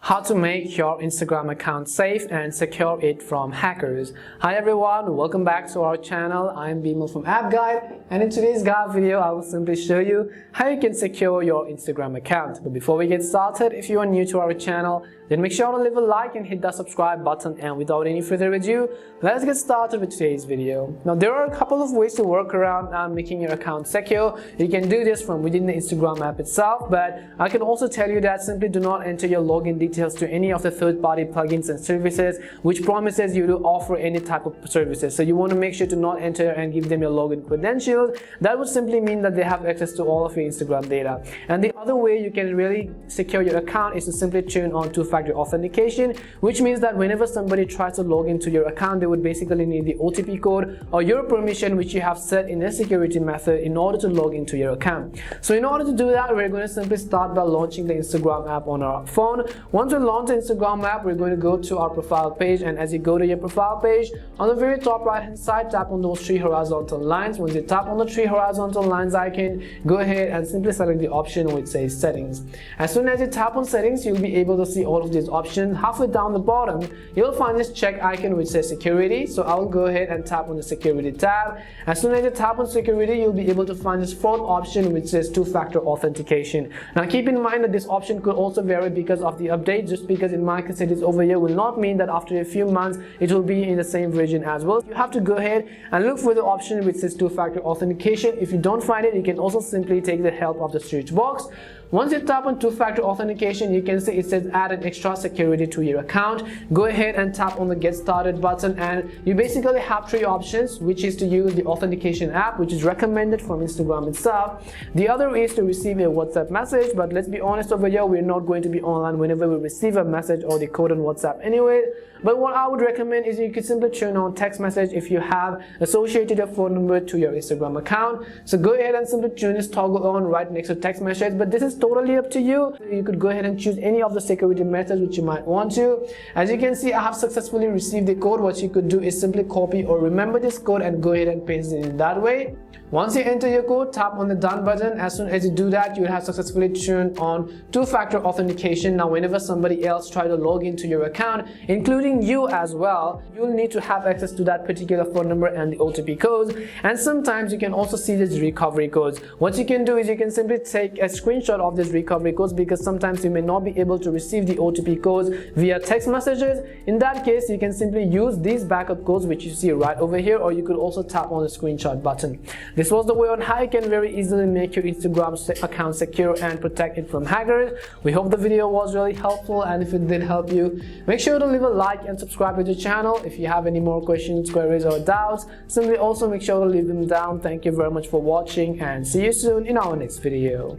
how to make your Instagram account safe and secure it from hackers. Hi everyone, welcome back to our channel. I'm Bimal from App Guide, and in today's guide video I will simply show you how you can secure your Instagram account. But before we get started, if you are new to our channel, then make sure to leave a like and hit that subscribe button, and without any further ado, let's get started with today's video. Now there are a couple of ways to work around making your account secure. You can do this from within the Instagram app itself, but I can also tell you that simply do not enter your login details to any of the third-party plugins and services which promises you to offer any type of services. So you want to make sure to not enter and give them your login credentials. That would simply mean that they have access to all of your Instagram data. And the other way you can really secure your account is to simply turn on two-factor authentication, which means that whenever somebody tries to log into your account, they would basically need the OTP code or your permission which you have set in a security method in order to log into your account. So in order to do that, we're going to simply start by launching the Instagram app on our phone. Once we launch the Instagram app, we're going to go to our profile page, and as you go to your profile page, on the very top right hand side, tap on those three horizontal lines. Once you tap on the three horizontal lines icon, go ahead and simply select the option which says settings. As soon as you tap on settings, you'll be able to see all of these options. Halfway down the bottom, you'll find this check icon which says security. So I will go ahead and tap on the security tab. As soon as you tap on security, you'll be able to find this fourth option which says two-factor authentication. Now keep in mind that this option could also vary because of the update. Just because in my case it is over here will not mean that after a few months it will be in the same version as well. You have to go ahead and look for the option which says two-factor authentication. If you don't find it, you can also simply take the help of the search box. Once you tap on two-factor authentication, you can see it says add an extra security to your account. Go ahead and tap on the get started button, and you basically have three options, which is to use the authentication app, which is recommended from Instagram itself. The other is to receive a WhatsApp message, but let's be honest, over here we're not going to be online whenever we receive a message or the code on WhatsApp anyway. But what I would recommend is you could simply turn on text message if you have associated a phone number to your Instagram account. So go ahead and simply turn this toggle on right next to text message, but this is totally up to you. You could go ahead and choose any of the security methods which you might want to. As you can see, I have successfully received the code. What you could do is simply copy or remember this code and go ahead and paste it in that way. Once you enter your code, tap on the done button. As soon as you do that, you will have successfully turned on two-factor authentication. Now whenever somebody else tries to log into your account, including you as well, you'll need to have access to that particular phone number and the OTP codes. And sometimes you can also see these recovery codes. What you can do is you can simply take a screenshot of these recovery codes, because sometimes you may not be able to receive the OTP codes via text messages. In that case, you can simply use these backup codes which you see right over here, or you could also tap on the screenshot button. This was the way on how you can very easily make your Instagram account secure and protect it from hackers. We hope the video was really helpful, and if it did help you, make sure to leave a like and subscribe to the channel. If you have any more questions, queries or doubts, simply also make sure to leave them down. Thank you very much for watching, and see you soon in our next video.